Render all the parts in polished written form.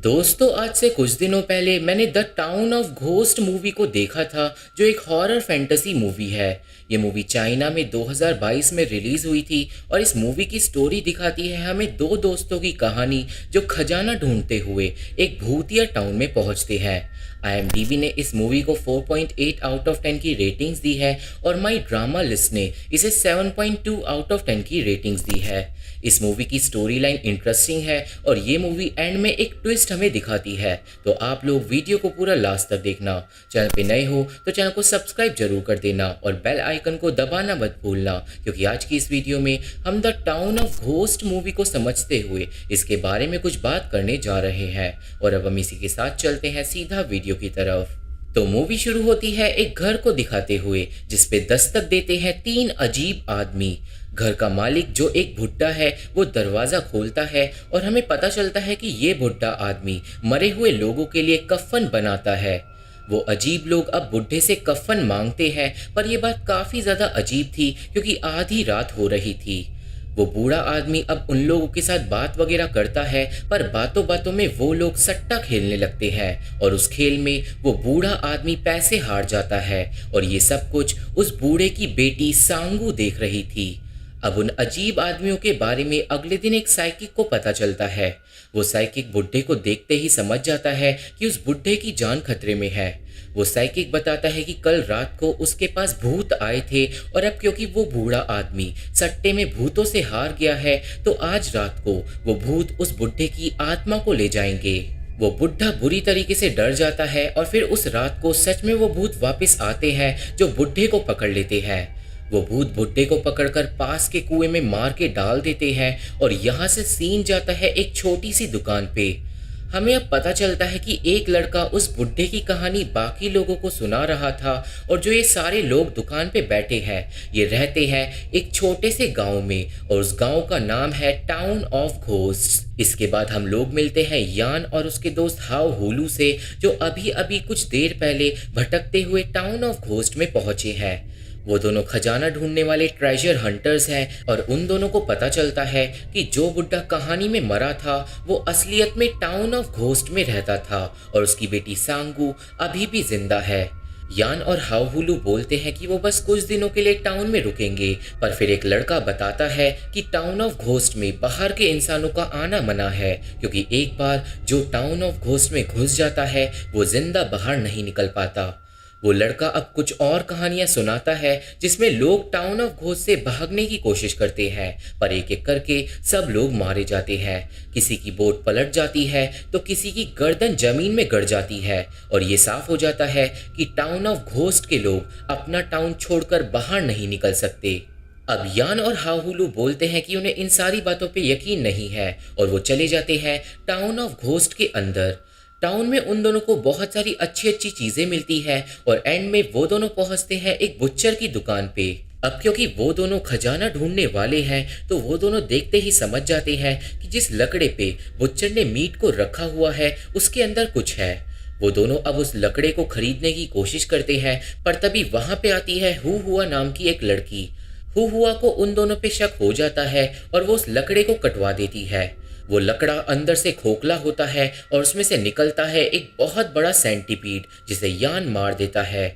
दोस्तों, आज से कुछ दिनों पहले मैंने the town of ghost movie को देखा था, जो एक हॉरर फैंटेसी मूवी है। ये मूवी चाइना में 2022 में रिलीज हुई थी और इस मूवी की स्टोरी दिखाती है हमें दो दोस्तों की कहानी जो खजाना ढूंढते हुए एक भूतिया टाउन में पहुंचते हैं। IMDb ने इस मूवी को 4.8 आउट ऑफ 10 की रेटिंग्स दी है और माई ड्रामा लिस्ट ने इसे 7.2 आउट ऑफ 10 की रेटिंग्स दी है। इस मूवी की स्टोरी लाइन इंटरेस्टिंग है और ये मूवी एंड में एक ट्विस्ट हमें दिखाती है, तो आप लोग वीडियो को पूरा लास्ट तक देखना। चैनल पे नए हो तो चैनल को सब्सक्राइब जरूर कर देना और बेल आइकन को दबाना मत भूलना, क्योंकि आज की इस वीडियो में हम the town of ghost movie को समझते हुए इसके बारे में कुछ बात करने जा रहे हैं। और अब हम इसी के साथ चलते हैं सीधा वीडियो की तरफ। तो मूवी शुरू होती है एक घर को दिखाते हुए जिसपे दस्तक देते हैं तीन अजीब आदमी। घर का मालिक जो एक बुड्ढा है वो दरवाजा खोलता है और हमें पता चलता है कि ये बुड्ढा आदमी मरे हुए लोगों के लिए कफन बनाता है। वो अजीब लोग अब बुड्ढे से कफन मांगते हैं, पर यह बात काफी ज्यादा अजीब थी क्योंकि आधी रात हो रही थी। वो बूढ़ा आदमी अब उन लोगों के साथ बात वगैरह करता है, पर बातों बातों में वो लोग सट्टा खेलने लगते हैं और उस खेल में वो बूढ़ा आदमी पैसे हार जाता है। और ये सब कुछ उस बूढ़े की बेटी सांगू देख रही थी। अब उन अजीब आदमियों के बारे में अगले दिन एक साइकिक को पता चलता है। वो साइकिक बुड्ढे को देखते ही समझ जाता है कि उस बुड्ढे की जान खतरे में है। वो साइकिक बताता है कि कल रात को उसके पास भूत आए थे और अब क्योंकि वो बूढ़ा आदमी सट्टे में भूतों से हार गया है, तो आज रात को वो भूत उस बुड्ढे की आत्मा को ले जाएंगे। वो बुड्ढा बुरी तरीके से डर जाता है और फिर उस रात को सच में वो भूत वापस आते हैं जो बुड्ढे को पकड़ लेते हैं। वो भूत बुड्ढे को पकड़कर पास के कुएं में मार के डाल देते हैं और यहाँ से सीन जाता है एक छोटी सी दुकान पे। हमें अब पता चलता है कि एक लड़का उस बुड्ढे की कहानी बाकी लोगों को सुना रहा था और जो ये सारे लोग दुकान पे बैठे हैं ये रहते हैं एक छोटे से गांव में और उस गांव का नाम है टाउन ऑफ घोस्ट। इसके बाद हम लोग मिलते हैं यान और उसके दोस्त हाउ हुलू से, जो अभी अभी कुछ देर पहले भटकते हुए टाउन ऑफ घोस्ट में पहुंचे हैं। वो दोनों खजाना ढूंढने वाले ट्रेजर हंटर्स हैं और उन दोनों को पता चलता है कि जो बुड्ढा कहानी में मरा था वो असलियत में टाउन ऑफ घोस्ट में रहता था और उसकी बेटी सांगू अभी भी जिंदा है। यान और हाउहुलू बोलते हैं कि वो बस कुछ दिनों के लिए टाउन में रुकेंगे, पर फिर एक लड़का बताता है कि टाउन ऑफ घोस्ट में बाहर के इंसानों का आना मना है, क्योंकि एक बार जो टाउन ऑफ घोस्ट में घुस जाता है वो जिंदा बाहर नहीं निकल पाता। वो लड़का अब कुछ और कहानियां सुनाता है जिसमें लोग टाउन ऑफ घोस्ट से भागने की कोशिश करते हैं, पर एक एक करके सब लोग मारे जाते हैं। किसी की बोट पलट जाती है तो किसी की गर्दन जमीन में गड़ जाती है और ये साफ हो जाता है कि टाउन ऑफ घोस्ट के लोग अपना टाउन छोड़कर बाहर नहीं निकल सकते। अब यान और हाहुलू बोलते हैं कि उन्हें इन सारी बातों पे यकीन नहीं है और वो चले जाते हैं टाउन ऑफ घोस्ट के अंदर। टाउन में उन दोनों को बहुत सारी अच्छी अच्छी चीजें मिलती है और एंड में वो दोनों पहुंचते हैं एक बुच्चर की दुकान पे। अब क्योंकि वो दोनों खजाना ढूंढने वाले हैं तो वो दोनों देखते ही समझ जाते हैं कि जिस लकड़े पे बुच्चर ने मीट को रखा हुआ है उसके अंदर कुछ है। वो दोनों अब उस लकड़े को खरीदने की कोशिश करते हैं, पर तभी वहां पे आती है हु हुआ नाम की एक लड़की। हु हुआ को उन दोनों पे शक हो जाता है और वो उस लकड़े को कटवा देती है। वो लकड़ा अंदर से खोखला होता है और उसमें से निकलता है एक बहुत बड़ा सेंटीपीड जिसे यान मार देता है।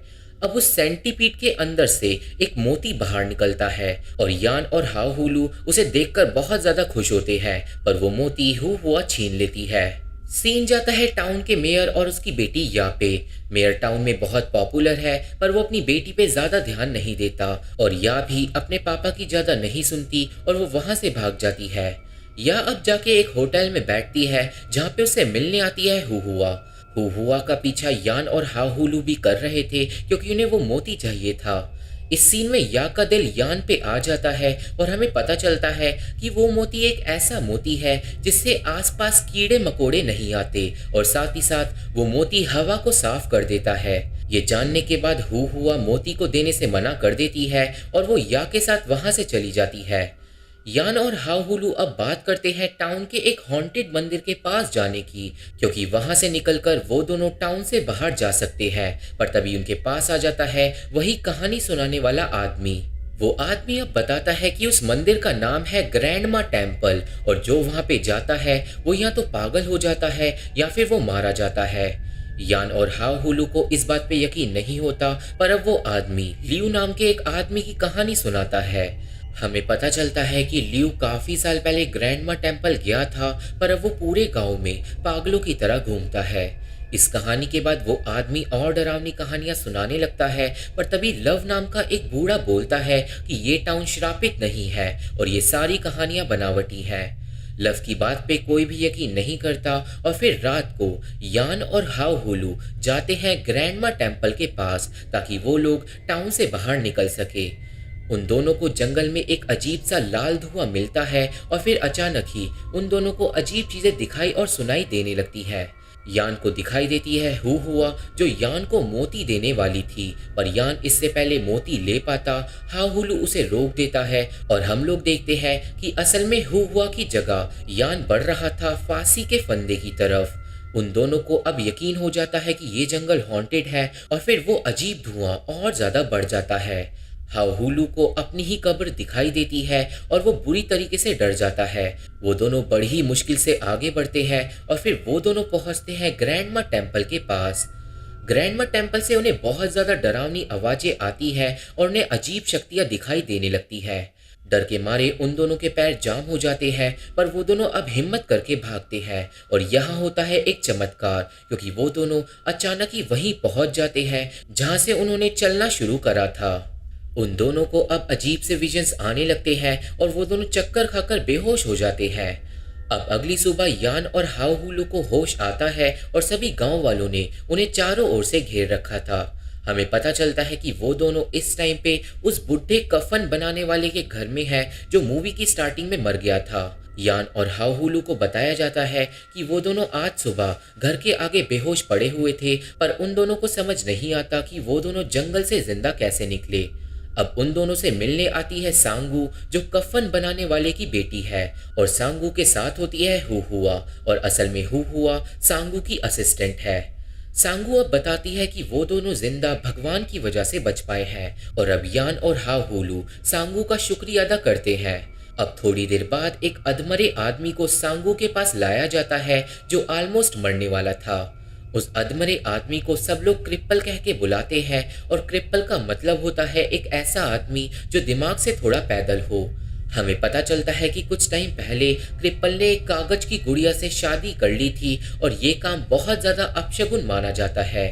अब उस सेंटीपीड के अंदर से एक मोती बाहर निकलता है और यान और हाउहुलू उसे देखकर बहुत ज्यादा खुश होते हैं, पर वो मोती हु हुआ छीन लेती है। सीन जाता है टाउन के मेयर और उसकी बेटी या पे। मेयर टाउन में बहुत पॉपुलर है, पर वो अपनी बेटी पे ज्यादा ध्यान नहीं देता और या भी अपने पापा की ज्यादा नहीं सुनती और वो वहां से भाग जाती है। या अब जाके एक होटल में बैठती है जहाँ पे उसे मिलने आती है हु हुआ। हु हुआ का पीछा यान और हाहुलू भी कर रहे थे क्योंकि उन्हें वो मोती चाहिए था। इस सीन में या का दिल यान पे आ जाता है और हमें पता चलता है कि वो मोती एक ऐसा मोती है जिससे आसपास कीड़े मकोड़े नहीं आते और साथ ही साथ वो मोती हवा को साफ कर देता है। ये जानने के बाद हु हुआ मोती को देने से मना कर देती है और वो या के साथ वहां से चली जाती है। यान और हाउहुलू अब बात करते हैं टाउन के एक हॉन्टेड मंदिर के पास जाने की, क्योंकि वहां से निकलकर वो दोनों टाउन से बाहर जा सकते हैं, पर तभी उनके पास आ जाता है वही कहानी सुनाने वाला आदमी। वो आदमी अब बताता है कि उस मंदिर का नाम है ग्रैंडमा टेम्पल और जो वहां पे जाता है वो या तो पागल हो जाता है या फिर वो मारा जाता है। यान और हाओहुलू को इस बात पे यकीन नहीं होता, पर अब वो आदमी लियू नाम के एक आदमी की कहानी सुनाता है। हमें पता चलता है कि लियू काफी साल पहले ग्रैंडमा टेम्पल गया था, पर अब वो पूरे गांव में पागलों की तरह घूमता है। इस कहानी के बाद वो आदमी और डरावनी कहानियां सुनाने लगता है, पर तभी लव नाम का एक बूढ़ा बोलता है कि ये टाउन श्रापित नहीं है और ये सारी कहानियां बनावटी हैं। लव की बात पे कोई भी यकीन नहीं करता और फिर रात को यान और हाओहुलू जाते हैं ग्रैंडमा टेम्पल के पास ताकि वो लोग टाउन से बाहर निकल सके। उन दोनों को जंगल में एक अजीब सा लाल धुआं मिलता है और फिर अचानक ही उन दोनों को अजीब चीजें दिखाई और सुनाई देने लगती है। यान को दिखाई देती है हु हुआ, जो यान को मोती देने वाली थी, पर यान इससे पहले मोती ले पाता हाओहुलू उसे रोक देता है और हम लोग देखते हैं कि असल में हु हुआ की जगह यान बढ़ रहा था फांसी के फंदे की तरफ। उन दोनों को अब यकीन हो जाता है कि ये जंगल हॉन्टेड है और फिर वो अजीब धुआं और ज्यादा बढ़ जाता है। हाओहुलू को अपनी ही कब्र दिखाई देती है और वो बुरी तरीके से डर जाता है। वो दोनों बड़ी ही मुश्किल से आगे बढ़ते हैं और फिर वो दोनों पहुंचते हैं ग्रैंडमा टेम्पल के पास। ग्रैंडमा टेम्पल से उन्हें बहुत ज्यादा डरावनी आवाजें आती हैं और उन्हें अजीब शक्तियां दिखाई देने लगती है। डर के मारे उन दोनों के पैर जाम हो जाते हैं, पर वो दोनों अब हिम्मत करके भागते हैं और यहाँ होता है एक चमत्कार, क्योंकि वो दोनों अचानक ही वहीं पहुंच जाते हैं जहां से उन्होंने चलना शुरू करा था। उन दोनों को अब अजीब से विजन्स आने लगते हैं और वो दोनों चक्कर खाकर बेहोश हो जाते हैं। अब अगली सुबह यान और हाओहुलू को होश आता है और सभी गांव वालों ने उन्हें चारों ओर से घेर रखा था। हमें पता चलता है कि वो दोनों इस टाइम पे उस बुढ़े कफन बनाने वाले के घर में है जो मूवी की स्टार्टिंग में मर गया था। यान और हाओहुलू को बताया जाता है कि वो दोनों आज सुबह घर के आगे बेहोश पड़े हुए थे, पर उन दोनों को समझ नहीं आता कि वो दोनों जंगल से जिंदा कैसे निकले। अब उन दोनों से मिलने आती है सांगू, जो कफन बनाने वाले की बेटी है, और सांगू के साथ होती है हु हुआ, और असल में हु हुआ सांगू की असिस्टेंट है। सांगू अब बताती है कि वो दोनों जिंदा भगवान की वजह से बच पाए हैं और अब यान और हाओहुलू सांगू का शुक्रिया अदा करते हैं। अब थोड़ी देर बाद एक अधमरे आदमी को सांगू के पास लाया जाता है जो ऑलमोस्ट मरने वाला था। उस अधमरे आदमी को सब लोग क्रिप्पल कह के बुलाते हैं और क्रिप्पल का मतलब होता है एक ऐसा आदमी जो दिमाग से थोड़ा पैदल हो। हमें पता चलता है कि कुछ टाइम पहले क्रिप्पल ने एक कागज की गुड़िया से शादी कर ली थी और ये काम बहुत ज्यादा अपशगुन माना जाता है।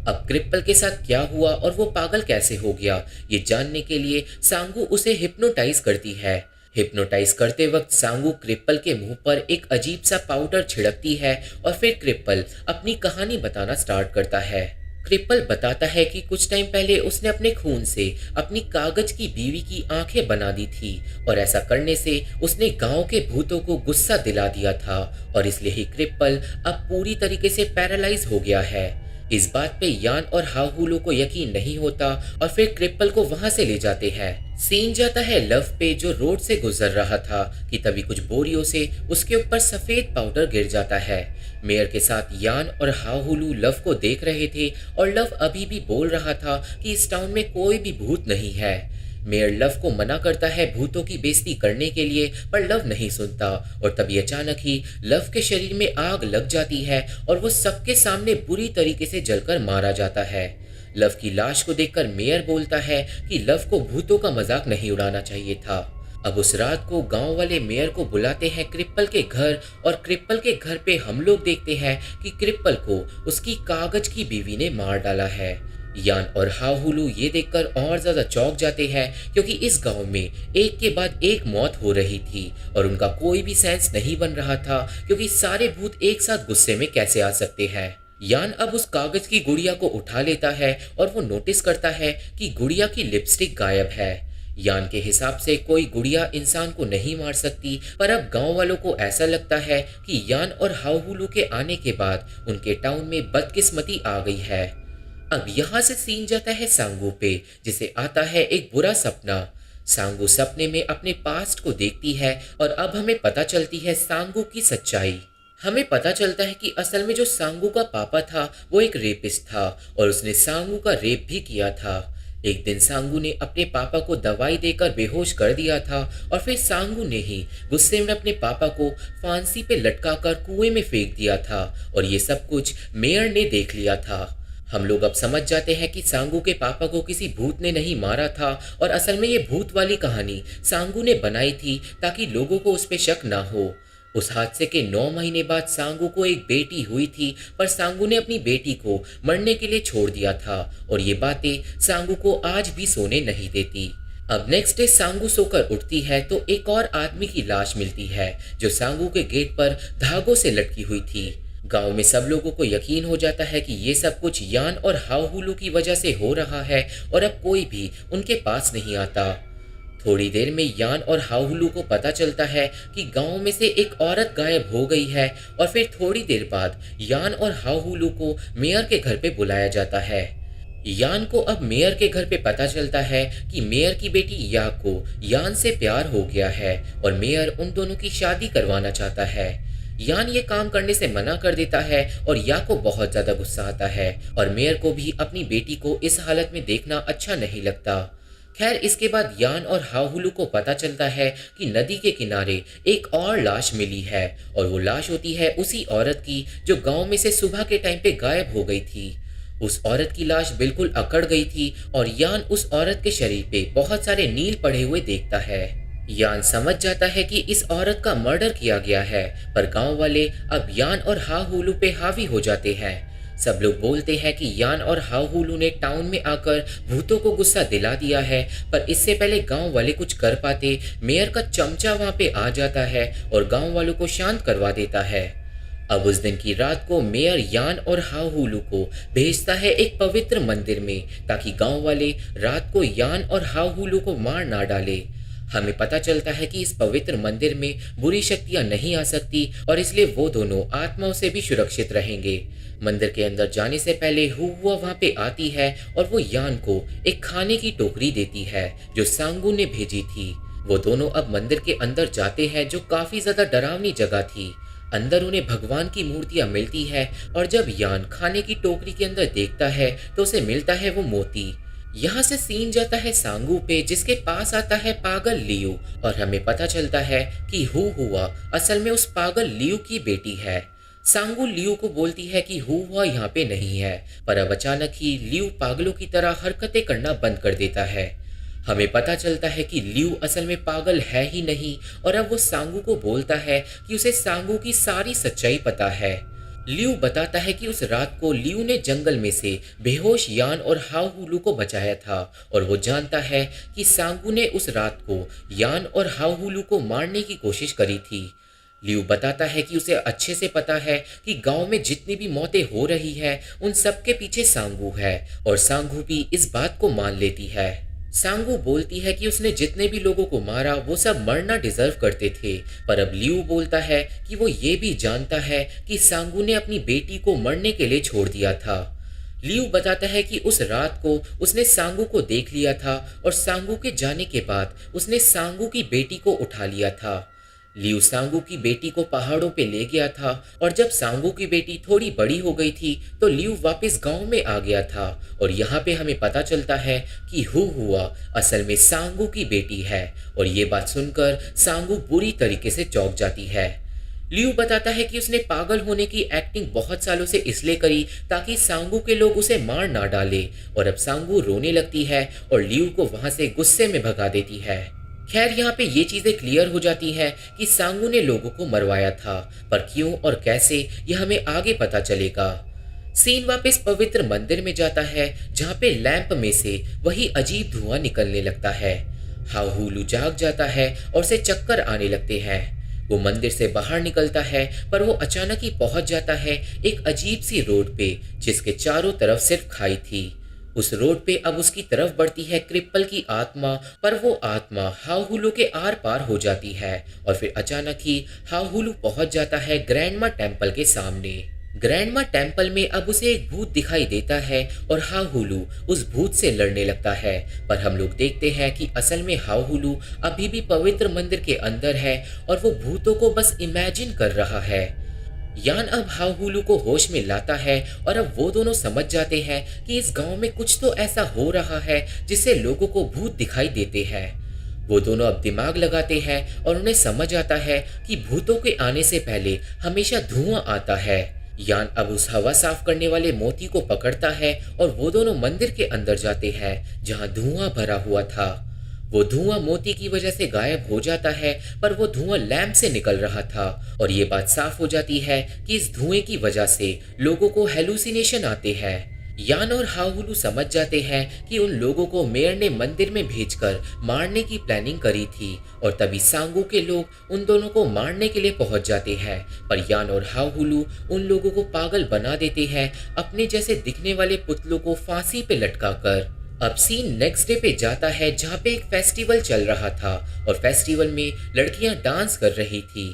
अब क्रिप्पल के साथ क्या हुआ और वो पागल कैसे हो गया, ये जानने के लिए सांगू उसे हिप्नोटाइज करती है। हिप्नोटाइज करते वक्त सांगू क्रिप्पल के मुंह पर एक अजीब सा पाउडर छिड़कती है और फिर क्रिप्पल अपनी कहानी बताना स्टार्ट करता है। क्रिप्पल बताता है कि कुछ टाइम पहले उसने अपने खून से अपनी कागज की बीवी की आंखें बना दी थी और ऐसा करने से उसने गांव के भूतों को गुस्सा दिला दिया था और इसलिए ही क्रिप्पल अब पूरी तरीके से पैरालाइज हो गया है। इस बात पे यान और हाओहुलू को यकीन नहीं होता और फिर क्रिप्पल को वहां से ले जाते हैं। सीन जाता है लव पे, जो रोड से गुजर रहा था कि तभी कुछ बोरियों से उसके ऊपर सफेद पाउडर गिर जाता है। मेयर के साथ यान और हाओहुलू लव को देख रहे थे और लव अभी भी बोल रहा था कि इस टाउन में कोई भी भूत नहीं है। मेयर लव को मना करता है भूतों की बेइज्जती करने के लिए, पर लव नहीं सुनता और तभी अचानक ही लव के शरीर में आग लग जाती है और वो सबके सामने बुरी तरीके से जलकर मारा जाता है। लव की लाश को देखकर मेयर बोलता है कि लव को भूतों का मजाक नहीं उड़ाना चाहिए था। अब उस रात को गांव वाले मेयर को बुलाते हैं क्रिप्पल के घर और क्रिप्पल के घर पे हम लोग देखते हैं कि क्रिप्पल को उसकी कागज की बीवी ने मार डाला है। यान और हाओहुलू ये देखकर और ज्यादा चौंक जाते हैं क्योंकि इस गांव में एक के बाद एक मौत हो रही थी और उनका कोई भी सेंस नहीं बन रहा था क्योंकि सारे भूत एक साथ गुस्से में कैसे आ सकते हैं। यान अब उस कागज की गुड़िया को उठा लेता है और वो नोटिस करता है कि गुड़िया की लिपस्टिक गायब है। यान के हिसाब से कोई गुड़िया इंसान को नहीं मार सकती, पर अब गांव वालों को ऐसा लगता है कि यान और हाओहुलू के आने के बाद उनके टाउन में बदकिस्मती आ गई है। अब यहाँ से सीन जाता है सांगू पे, जिसे आता है एक बुरा सपना। सांगू सपने में अपने पास्ट को देखती है और अब हमें पता चलती है सांगू की सच्चाई। हमें पता चलता है कि असल में जो सांगू का पापा था वो एक रेपिस्ट था और उसने सांगू का रेप भी किया था। एक दिन सांगू ने अपने पापा को दवाई देकर बेहोश कर दिया था और फिर सांगू ने ही गुस्से में अपने पापा को फांसी पे लटकाकर कुएं में फेंक दिया था और ये सब कुछ मेयर ने देख लिया था। हम लोग अब समझ जाते हैं कि सांगू के पापा को किसी भूत ने नहीं मारा था और असल में ये भूत वाली कहानी सांगू ने बनाई थी ताकि लोगों को उस पर शक ना हो। उस हादसे के 9 महीने बाद सांगू को एक बेटी हुई थी, पर सांगू ने अपनी बेटी को मरने के लिए छोड़ दिया था और ये बातें सांगू को आज भी सोने नहीं देती। अब नेक्स्ट डे सांगू सोकर उठती है तो एक और आदमी की लाश मिलती है जो सांगू के गेट पर धागों से लटकी हुई थी। गांव में सब लोगों को यकीन हो जाता है कि ये सब कुछ यान और हाउहुलू की वजह से हो रहा है और अब कोई भी उनके पास नहीं आता। थोड़ी देर में यान और हाउहुलू को पता चलता है कि गांव में से एक औरत गायब हो गई है और फिर थोड़ी देर बाद यान और हाउहुलू को मेयर के घर पे बुलाया जाता है। यान को अब मेयर के घर पे पता चलता है कि मेयर की बेटी या को यान से प्यार हो गया है और मेयर उन दोनों की शादी करवाना चाहता है। यान ये काम करने से मना कर देता है और या को बहुत ज्यादा गुस्सा आता है और मेयर को भी अपनी बेटी को इस हालत में देखना अच्छा नहीं लगता। खैर इसके बाद यान और हाउहुलू को पता चलता है कि नदी के किनारे एक और लाश मिली है और वो लाश होती है उसी औरत की जो गांव में से सुबह के टाइम पे गायब हो गई थी। उस औरत की लाश बिल्कुल अकड़ गई थी और यान उस औरत के शरीर पे बहुत सारे नील पड़े हुए देखता है। यान समझ जाता है कि इस औरत का मर्डर किया गया है, पर गांव वाले अब यान और हाउहुलू पे हावी हो जाते हैं। सब लोग बोलते हैं कि यान और हाउहुलू ने टाउन में आकर भूतों को गुस्सा दिला दिया है, पर इससे पहले गांव वाले कुछ कर पाते मेयर का चमचा वहां पे आ जाता है और गांव वालों को शांत करवा देता है। अब उस दिन की रात को मेयर यान और हाउहुलू को भेजता है एक पवित्र मंदिर में ताकि गांव वाले रात को यान और हाउहुलू को मार ना डाले। हमें पता चलता है कि इस पवित्र मंदिर में बुरी शक्तियां नहीं आ सकती और इसलिए वो दोनों आत्माओं से भी सुरक्षित रहेंगे। मंदिर के अंदर जाने से पहले हुआ वहां पे आती है और वो यान को एक खाने की टोकरी देती है जो सांगू ने भेजी थी। वो दोनों अब मंदिर के अंदर जाते हैं जो काफी ज्यादा डरावनी जगह थी। अंदर उन्हें भगवान की मूर्तियां मिलती है और जब यान खाने की टोकरी के अंदर देखता है तो उसे मिलता है वो मोती। यहाँ से सीन जाता है सांगू पे जिसके पास आता है पागल लियू और हमें पता चलता है कि हुआ असल में उस पागल लियू की बेटी है। सांगू लियू को बोलती है कि हुआ यहाँ पे नहीं है, पर अब अचानक ही लियू पागलों की तरह हरकतें करना बंद कर देता है। हमें पता चलता है कि लियू असल में पागल है ही नहीं और अब वो सांगू को बोलता है कि उसे सांगू की सारी सच्चाई पता है। लियू बताता है कि उस रात को लियू ने जंगल में से बेहोश यान और हाउहुलू को बचाया था और वो जानता है कि सांगू ने उस रात को यान और हाउहुलू को मारने की कोशिश करी थी। लियू बताता है कि उसे अच्छे से पता है कि गांव में जितनी भी मौतें हो रही है उन सब के पीछे सांगू है और सांगू भी इस बात को मान लेती है। सांगू बोलती है कि उसने जितने भी लोगों को मारा वो सब मरना डिजर्व करते थे, पर अब लियू बोलता है कि वो ये भी जानता है कि सांगू ने अपनी बेटी को मरने के लिए छोड़ दिया था। लियू बताता है कि उस रात को उसने सांगू को देख लिया था और सांगू के जाने के बाद उसने सांगू की बेटी को उठा लिया था। लियू सांगू की बेटी को पहाड़ों पे ले गया था और जब सांगू की बेटी थोड़ी बड़ी हो गई थी तो लियू वापस गांव में आ गया था और यहाँ पे हमें पता चलता है कि हुआ असल में सांगू की बेटी है और ये बात सुनकर सांगू बुरी तरीके से चौंक जाती है। लियू बताता है कि उसने पागल होने की एक्टिंग बहुत सालों से इसलिए करी ताकि सांगू के लोग उसे मार ना डाले और अब सांगू रोने लगती है और लियू को वहां से गुस्से में भगा देती है। खैर यहाँ पे ये चीजें क्लियर हो जाती हैं कि सांगू ने लोगों को मरवाया था, पर क्यों और कैसे ये हमें आगे पता चलेगा। सीन वापस पवित्र मंदिर में जाता है जहाँ पे लैंप में से वही अजीब धुआं निकलने लगता है। हाउहुलू जाग जाता है और उसे चक्कर आने लगते हैं। वो मंदिर से बाहर निकलता है पर वो अचानक ही पहुंच जाता है एक अजीब सी रोड पे जिसके चारों तरफ सिर्फ खाई थी। उस रोड पे अब उसकी तरफ बढ़ती है क्रिप्पल की आत्मा, पर वो आत्मा हाउहुलू के आर पार हो जाती है और फिर अचानक ही हाउहुलू पहुंच जाता है ग्रैंडमा टेम्पल के सामने। ग्रैंडमा टेम्पल में अब उसे एक भूत दिखाई देता है और हाउहुलू उस भूत से लड़ने लगता है, पर हम लोग देखते हैं कि असल में हाउहुलू अभी भी पवित्र मंदिर के अंदर है और वो भूतों को बस इमेजिन कर रहा है। यान अब हाउलू को होश में लाता है और अब वो दोनों समझ जाते हैं कि इस गांव में कुछ तो ऐसा हो रहा है जिससे लोगों को भूत दिखाई देते हैं। वो दोनों अब दिमाग लगाते हैं और उन्हें समझ आता है कि भूतों के आने से पहले हमेशा धुआं आता है। यान अब उस हवा साफ करने वाले मोती को पकड़ता है और वो दोनों मंदिर के अंदर जाते हैं जहां धुआं भरा हुआ था। वो धुआं मोती की वजह से गायब हो जाता है, पर वो धुआं लैंप से निकल रहा था और ये बात साफ हो जाती है कि इस धुएं की वजह से लोगों को हेलुसिनेशन आते हैं। यान और हाउलू समझ जाते हैं कि उन लोगों को मेयर ने मंदिर में भेजकर मारने की प्लानिंग करी थी और तभी सांगू के लोग उन दोनों को मारने के लिए पहुंच जाते हैं, पर यान और हाउलू उन लोगों को पागल बना देते हैं अपने जैसे दिखने वाले पुतलों को फांसी पे लटकाकर। अब सीन नेक्स्ट डे पे जाता है जहाँ पे एक फेस्टिवल चल रहा था और फेस्टिवल में लड़कियां डांस कर रही थी।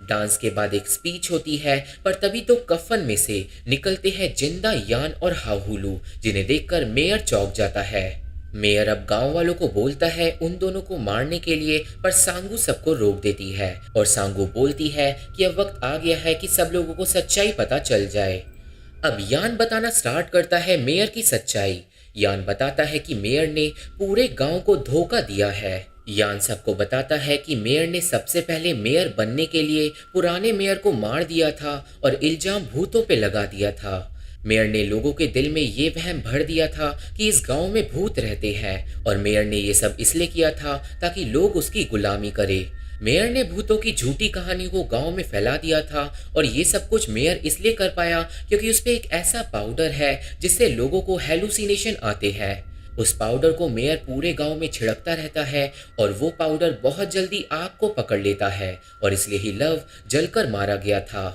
डांस के बाद एक स्पीच होती है, पर तभी तो कफन में से निकलते हैं जिंदा यान और हाउलू, जिन्हें देखकर मेयर चौंक जाता है। मेयर अब गांव वालों को बोलता है उन दोनों को मारने के लिए, पर सांगू सबको रोक देती है और सांगू बोलती है कि अब वक्त आ गया है कि सब लोगों को सच्चाई पता चल जाए। अब यान बताना स्टार्ट करता है मेयर की सच्चाई। यान बताता है कि मेयर ने पूरे गांव को धोखा दिया है। यान सबको बताता है कि मेयर ने सबसे पहले मेयर बनने के लिए पुराने मेयर को मार दिया था और इल्जाम भूतों पे लगा दिया था। मेयर ने लोगों के दिल में ये वहम भर दिया था कि इस गांव में भूत रहते हैं और मेयर ने ये सब इसलिए किया था ताकि लोग उसकी गुलामी करे। मेयर ने भूतों की झूठी कहानी को गांव में फैला दिया था और ये सब कुछ मेयर इसलिए कर पाया क्योंकि उस पे एक ऐसा पाउडर है जिससे लोगों को हेलुसिनेशन आते हैं। उस पाउडर को मेयर पूरे गांव में छिड़कता रहता है और वो पाउडर बहुत जल्दी आग को पकड़ लेता है और इसलिए ही लव जलकर मारा गया था।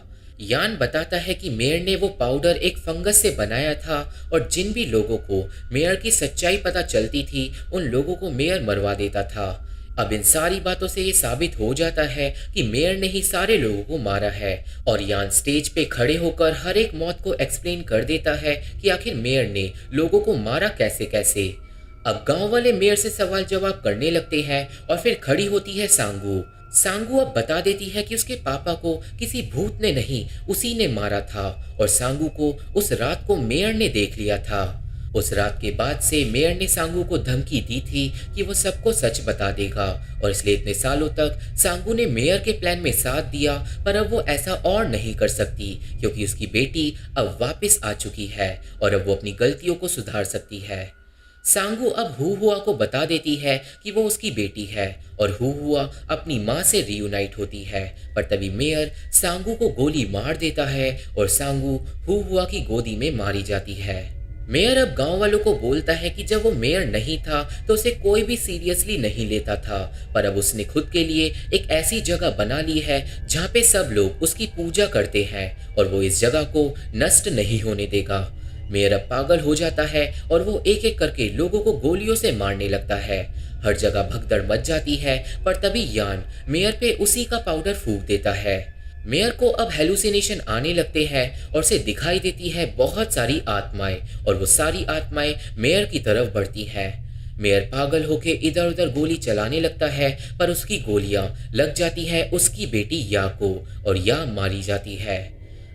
यान बताता है कि मेयर ने वो पाउडर एक फंगस से बनाया था और जिन भी लोगों को मेयर की सच्चाई पता चलती थी उन लोगों को मेयर मरवा देता था। अब इन सारी बातों से ये साबित हो जाता है कि मेयर ने ही सारे लोगों को मारा है और यान स्टेज पे खड़े होकर हर एक मौत को एक्सप्लेन कर देता है कि आखिर मेयर ने लोगों को मारा कैसे कैसे। अब गांव वाले मेयर से सवाल जवाब करने लगते हैं और फिर खड़ी होती है सांगू। सांगू अब बता देती है कि उसके पापा को किसी भूत ने नहीं उसी ने मारा था और सांगू को उस रात को मेयर ने देख लिया था। उस रात के बाद से मेयर ने सांगू को धमकी दी थी कि वो सबको सच बता देगा और इसलिए इतने सालों तक सांगू ने मेयर के प्लान में साथ दिया, पर अब वो ऐसा और नहीं कर सकती क्योंकि उसकी बेटी अब वापस आ चुकी है और अब वो अपनी गलतियों को सुधार सकती है। सांगू अब हुआ को बता देती है कि वो उसकी बेटी है और हुआ अपनी माँ से रीयूनाइट होती है, पर तभी मेयर सांगू को गोली मार देता है और सांगू हुआ की गोदी में मारी जाती है। मेयर अब गांव वालों को बोलता है कि जब वो मेयर नहीं था तो उसे कोई भी सीरियसली नहीं लेता था, पर अब उसने खुद के लिए एक ऐसी जगह बना ली है जहाँ पे सब लोग उसकी पूजा करते हैं और वो इस जगह को नष्ट नहीं होने देगा। मेयर अब पागल हो जाता है और वो एक एक करके लोगों को गोलियों से मारने लगता है। हर जगह भगदड़ मच जाती है, पर तभी यान मेयर पे उसी का पाउडर फूंक देता है। मेयर को अब हेलुसिनेशन आने लगते हैं और उसे दिखाई देती है बहुत सारी आत्माएं और वो सारी आत्माएं मेयर की तरफ बढ़ती हैं। मेयर पागल होके इधर उधर गोली चलाने लगता है, पर उसकी गोलियां लग जाती है उसकी बेटी या को और या मारी जाती है।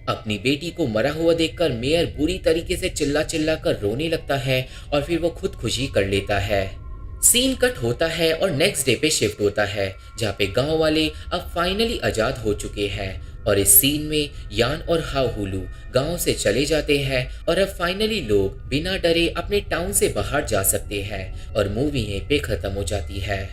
अपनी बेटी को मरा हुआ देखकर मेयर बुरी तरीके से चिल्ला चिल्ला कर रोने लगता है और फिर वो खुदकुशी कर लेता है। सीन कट होता है और नेक्स्ट डे पे शिफ्ट होता है जहाँ पे गांव वाले अब फाइनली आजाद हो चुके हैं और इस सीन में यान और हाउलू गांव से चले जाते हैं और अब फाइनली लोग बिना डरे अपने टाउन से बाहर जा सकते हैं और मूवी यहीं पे खत्म हो जाती है।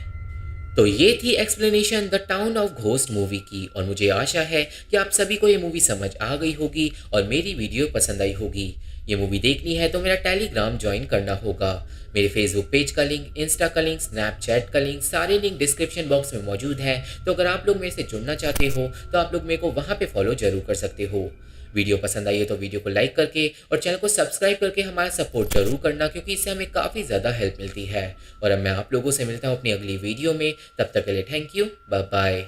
तो ये थी explanation the town of ghost movie की और मुझे आशा है कि आप सभी को ये मूवी समझ आ गई होगी और मेरी वीडियो पसंद आई होगी। ये मूवी देखनी है तो मेरा टेलीग्राम ज्वाइन करना होगा। मेरे फेसबुक पेज का लिंक, इंस्टा का लिंक, स्नैपचैट का लिंक, सारे लिंक डिस्क्रिप्शन बॉक्स में मौजूद है। तो अगर आप लोग मेरे से जुड़ना चाहते हो तो आप लोग मेरे को वहाँ पे फॉलो जरूर कर सकते हो। वीडियो पसंद आई है तो वीडियो को लाइक करके और चैनल को सब्सक्राइब करके हमारा सपोर्ट जरूर करना, क्योंकि इससे हमें काफ़ी ज़्यादा हेल्प मिलती है। और अब मैं आप लोगों से मिलता हूँ अपनी अगली वीडियो में, तब तक के लिए थैंक यू, बाय बाय।